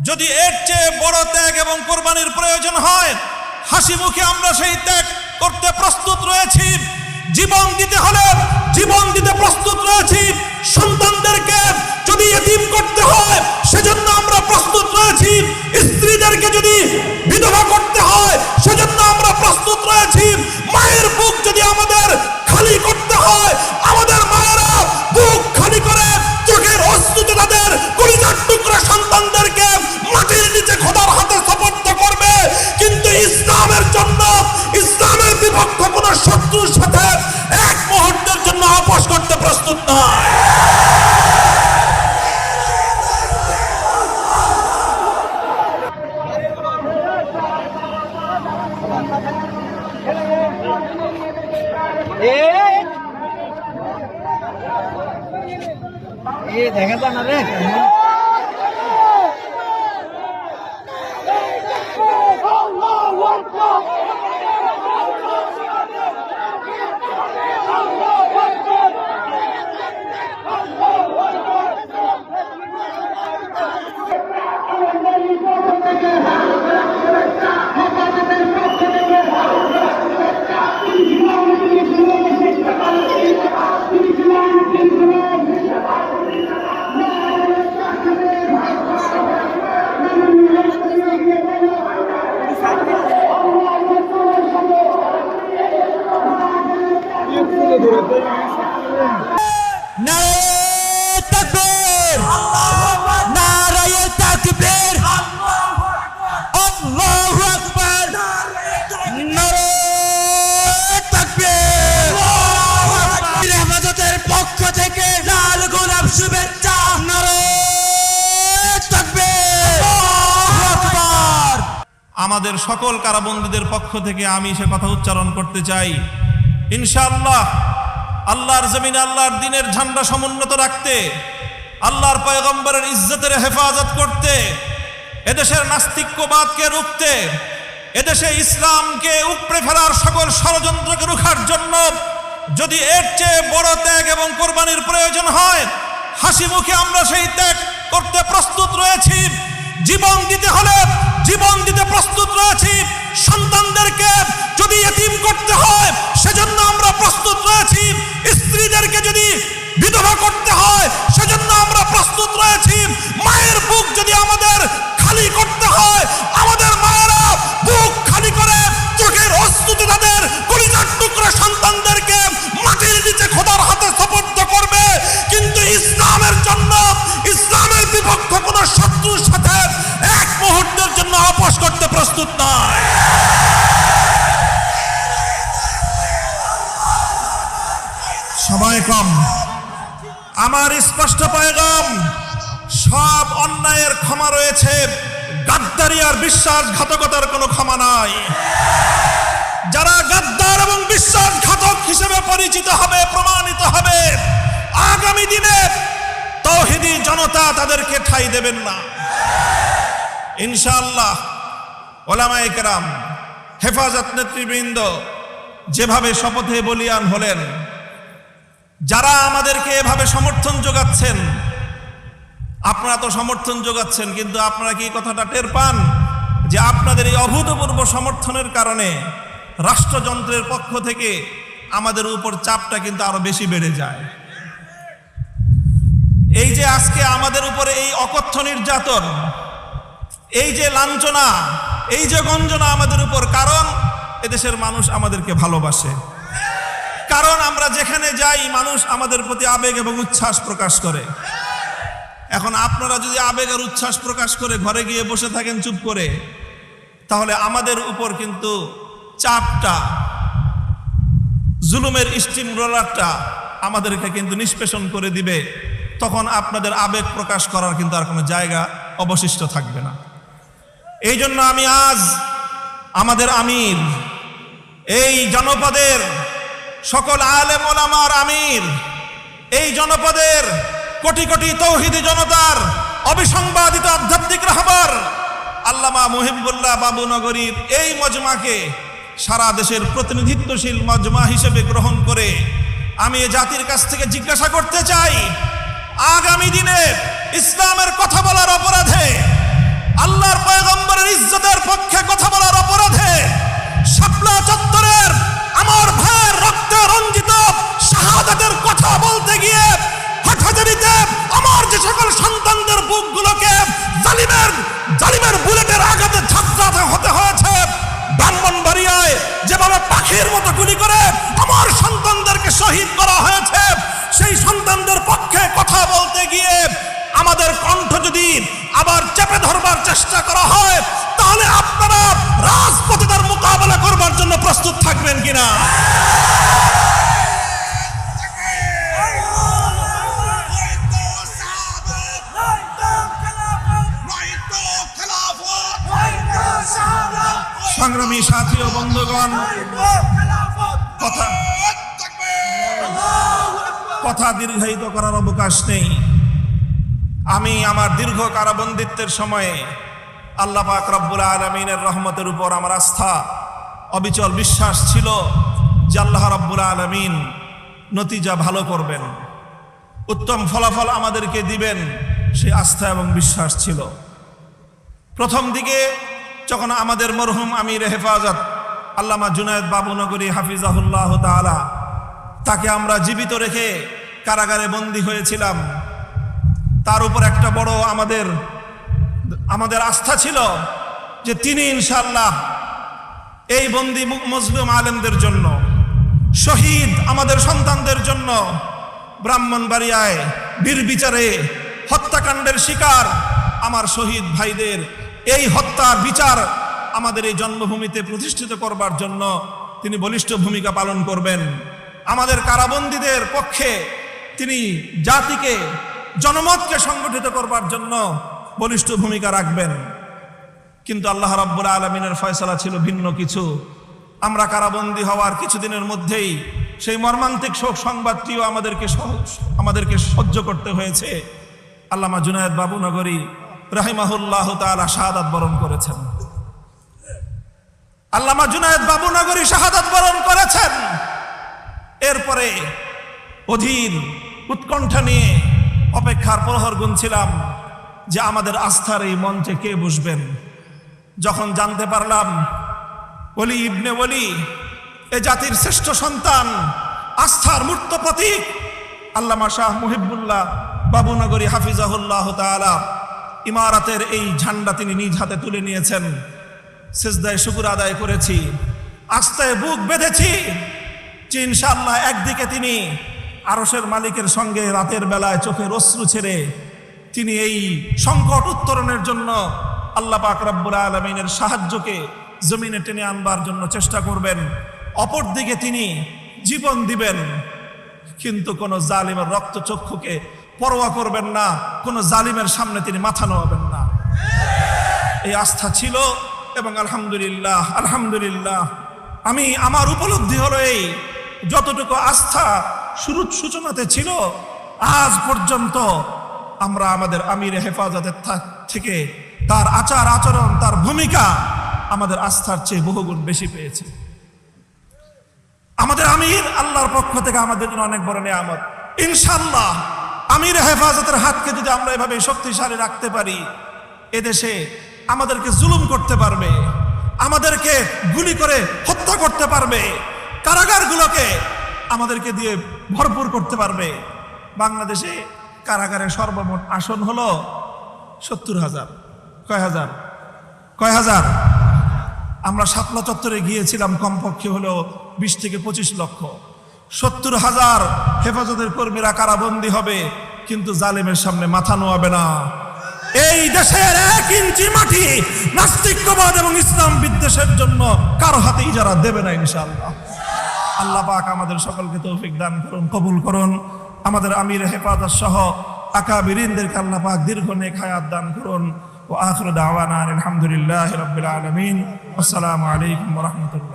যদি এর চেয়ে বড় ত্যাগ এবং কোরবানির প্রয়োজন হয়, হাসি মুখে আমরা সেই ত্যাগ করতে প্রস্তুত রয়েছি। জীবন দিতে হলে জীবন দিতে প্রস্তুত রয়েছি। সন্তানদেরকে যদি এতিম করতে হয় সেজন্য আমরা প্রস্তুত রয়েছি। স্ত্রীদেরকে যদি বিধবা করতে হয় সেজন্য আমরা প্রস্তুত রয়েছি। মায়ের বুক যদি আমাদের খালি করতে হয়, আমাদের মায়েরা বুক খালি করে চোখের অশ্রুতে তাদের কলিজার টুকরা সন্তানদেরকে মাটির নিচে খোদার হাতে সুপর্দ করবে। কিন্তু ইসলামের জন্য, ইসলামের বিপক্ষ কোন শত্রুর সাথে এক মুহূর্তের জন্য আপোষ করতে প্রস্তুত নয়। দেখা যায় না রে। আমাদের সকল কারাবন্দীদের পক্ষ থেকে আমি সে কথা উচ্চারণ করতে চাই, ইনশাআল্লাহ আল্লাহর জমিনে আল্লাহর দ্বীনের ঝান্ডা সমুন্নত রাখতে, আল্লাহর পয়গম্বরের ইজ্জতের হেফাজত করতে, এদেশের নাস্তিক্যবাদকে রুখতে, এদেশে ইসলামকে উপড়ে ফেলার সকল ষড়যন্ত্রকে রুখার জন্য যদি এর চেয়ে বড় ত্যাগ এবং কোরবানির প্রয়োজন হয়, হাসি মুখে আমরা সেই ত্যাগ করতে প্রস্তুত রয়েছি। জীবন দিতে হলে জীবন দিতে প্রস্তুত রয়েছি। সন্তানদেরকে যদি এতিম করতে হয় সেজন্য আমরা প্রস্তুত রয়েছি। স্ত্রীদেরকে যদি বিধবা করতে হয় সেজন্য আমরা প্রস্তুত রয়েছি। মায়ের বুক যদি আমাদের খালি করতে হয়, আমাদের মায়েরা বুক খালি করে চোখের অশ্রুতে তাদের কলিজার টুকরা সন্তানদেরকে মাটির নিচে খোদার হাতে সুপর্দ করবে। কিন্তু ইসলামের জন্য, ইসলামের বিপক্ষ কোন শত্রুর সাথে এক মুহূর্তের জন্য আপোষ করতে প্রস্তুত নয়। সময় কম, আমার স্পষ্ট পয়গাম, সব অন্যায়ের ক্ষমা রয়েছে, গাদ্দারি আর বিশ্বাসঘাতকতার কোনো ক্ষমা নাই। যারা গাদ্দার এবং বিশ্বাসঘাতক হিসেবে পরিচিত হবে, প্রমাণিত হবে, আগামী দিনে তাওহীদি জনতা তাদেরকে ঠাঁই দেবেন না ইনশাআল্লাহ। ওলামায়ে কেরাম, হেফাজত নেতৃবৃন্দ যেভাবে শপথে বলিয়ান হলেন, যারা আমাদেরকে এভাবে সমর্থন যোগাচ্ছেন, আপনারা তো সমর্থন যোগাচ্ছেন, কিন্তু আপনারা কি কথাটা টের পান যে আপনাদের এই অভূতপূর্ব সমর্থনের কারণে রাষ্ট্রযন্ত্রের পক্ষ থেকে আমাদের উপর চাপটা কিন্তু আরো বেশি বেড়ে যায়। এই যে আজকে আমাদের উপরে এই অকথ্য নির্যাতন, এই যে লাঞ্ছনা, এই যে গঞ্জনা আমাদের উপর, কারণ এদেশের মানুষ আমাদেরকে ভালোবাসে, কারণ আমরা যেখানে যাই মানুষ আমাদের প্রতি আবেগ এবং উচ্ছ্বাস প্রকাশ করে। এখন আপনারা যদি আবেগ আর উচ্ছ্বাস প্রকাশ করে ঘরে গিয়ে বসে থাকেন চুপ করে, তাহলে আমাদের উপর কিন্তু চাপটা, জুলুমের স্টিম রোলারটা আমাদেরকে কিন্তু নিষ্পেষণ করে দিবে। তখন আপনাদের আবেগ প্রকাশ করার কিন্তু আর কোনো জায়গা অবশিষ্ট থাকবে না। এই জন্য আমি আজ আমাদের আমির, এই জনপদের সকল আলেম ওলামার আমির, এই জনপদের কোটি কোটি তাওহীদি জনতার অবিসংবাদিত আধ্যাত্মিক রাহবার আল্লামা মুহিবুল্লাহ বাবুনগরীর এই মজমাকে সারা দেশের প্রতিনিধিত্বশীল মজমা হিসেবে গ্রহণ করে আমি এ জাতির কাছ থেকে জিজ্ঞাসা করতে চাই, আগামী দিনে ইসলামের কথা বলার অপরাধে, ইজ্জতের পক্ষে কথা বলার অপরাধে শাপলা চত্বরের আমার ভাইয়ের রক্তে রঞ্জিত শাহাদাতের কথা বলতে গিয়ে হাটহাজারীতে আমার যে সকল সন্তানদের বুকগুলোকে জালিমের বুলেটের আঘাতে ঝাঁঝরাতে হতে হয়েছে, ব্রাহ্মণবাড়িয়ায় যেভাবে পাখির মতো গুলি করে আমার সন্তানদেরকে শহীদ করা হয়েছে, সেই সন্তানদের পক্ষে কথা বলতে গিয়ে আমাদের কণ্ঠ যদি আবার চেপে ধরবার চেষ্টা করা হয়, তাহলে আপনারা রাজপথে তার মোকাবেলা করবার জন্য প্রস্তুত থাকবেন কিনা? সংগ্রামী সাথী ও বন্ধুগণ, কথা দীর্ঘায়িত করার অবকাশ নেই। আমি আমার দীর্ঘ কারাবন্দিত্বের সময়ে আল্লাহ পাক রব্বুল আলামিনের রহমতের উপর আমার আস্থা, অবিচল বিশ্বাস ছিল যে আল্লাহ রব্বুল আলামিন নতিজা ভালো করবেন, উত্তম ফলাফল আমাদেরকে দিবেন, সেই আস্থা এবং বিশ্বাস ছিল। প্রথম দিকে যখন আমাদের মরহুম আমির হেফাজত আল্লামা জুনায়েদ বাবুনগরী হাফিজাহুল্লাহ তাআলা, তাকে আমরা জীবিত রেখে কারাগারে বন্দী হয়েছিলাম, তার উপর একটা বড় আমাদের আস্থা ছিল যে তিনি ইনশাআল্লাহ এই বন্দী মুসলিম আলেমদের জন্য, শহীদ আমাদের সন্তানদের জন্য, ব্রাহ্মণবাড়িয়ায় বীর বিচারে হত্যাকাণ্ডের শিকার আমার শহীদ ভাইদের এই হত্যার বিচার আমাদের এই জন্মভূমিতে প্রতিষ্ঠিত করবার জন্য তিনি বলিষ্ঠ ভূমিকা পালন করবেন। আমাদের কারাবন্দীদের পক্ষে তিনি জাতিকে, জনমতকে সংগঠিত করবার জন্য বলিষ্ঠ ভূমিকা রাখবেন। কিন্তু আল্লাহ রাব্বুল আলামিনের ফয়সালা ছিল ভিন্ন কিছু। আমরা কারাবন্দী হওয়ার কিছুদিনের মধ্যেই সেই মর্মান্তিক শোক সংবাদটিও আমাদেরকে সহ্য করতে হয়েছে। আল্লামা জুনায়েদ বাবুনগরী রাহিমাহুল্লাহ তাআলা শাহাদাত বরণ করেছেন। আল্লামা জুনায়েদ বাবুনগরী শাহাদাত বরণ করেছেন। এরপরে অধীর উৎকণ্ঠা নিয়ে অপেক্ষার প্রহর গুনছিলাম যে আমাদের আস্থার এই মঞ্চে কে বসবেন। যখন জানতে পারলাম ওলি ইবনে ওলি, এ জাতির শ্রেষ্ঠ সন্তান, আস্থার মূর্ত প্রতীক আল্লামা শাহ মুহিবুল্লাহ বাবুনগরী হাফিজাহুল্লাহ তাআলা ইমারাতের এই ঝান্ডা তিনি নিজ হাতে তুলে নিয়েছেন, সিজদায় শুকর আদায় করেছি, আস্থায় বুক বেঁধেছি যে ইনশাআল্লাহ একদিকে তিনি আরশের মালিকের সঙ্গে রাতের বেলায় চোখের অশ্রু ছেড়ে তিনি এই সংকট উত্তরণের জন্য আল্লাহ পাক রব্বুল আলামিনের সাহায্যকে জমিনে টেনে আনবার জন্য চেষ্টা করবেন। অপরদিকে তিনি জীবন দিবেন, কিন্তু কোন জালিমের রক্তচক্ষুকে পরোয়া করবেন না, কোন জালিমের সামনে তিনি মাথা নোয়াবেন না। এই আস্থা ছিল এবং আলহামদুলিল্লাহ আমার উপলব্ধি হলো এই, যতটুকু আস্থা শুরুর সূচনাতে ছিল, আজ পর্যন্ত আমরা আমাদের আমির হেফাজতের থেকে তার আচার আচরণ, তার ভূমিকা আমাদের আস্থার চেয়ে বহুগুণ বেশি পেয়েছে। আমাদের আমির আল্লাহর পক্ষ থেকে আমাদের জন্য অনেক বড় নিয়ামত। ইনশাআল্লাহ আমির হেফাজতের হাতকে যদি আমরা এভাবে শক্তিশালী রাখতে পারি, এদেশে আমাদেরকে জুলুম করতে পারবে, আমাদেরকে গুলি করে হত্যা করতে পারবে, কারাগারগুলোকে আমাদেরকে দিয়ে ভরপুর করতে পারবে। বাংলাদেশে কারাগারের সর্বমোট আসন হলো 70,000। কয় হাজার? আমরা শাপলা চত্বরে গিয়েছিলাম, কমপক্ষে হলো 20 থেকে 25 লক্ষ। 70,000 হেফাজতের কর্মীরা কারাবন্দী হবে, কিন্তু জালেমের সামনে মাথা নোয়াবে না। এই দেশের 1 ইঞ্চি মাটি নাস্তিক্যবাদ এবং ইসলাম বিদ্বেষের জন্য কারো হাতে ইজারা দেবে না ইনশাআল্লাহ। আল্লাহ পাক আমাদের সকলকে তৌফিক দান করুন, কবুল করুন। আমাদের আমির হেফাজত সহ আকাবিরিনদেরকে আল্লাহ পাক দীর্ঘ নেক হায়াত দান করুন। ওয়া আখিরু দাওয়ানা আলহামদুলিল্লাহি রাব্বিল আলামিন। আসসালামু আলাইকুম ওয়া রাহমাতুল্লাহ।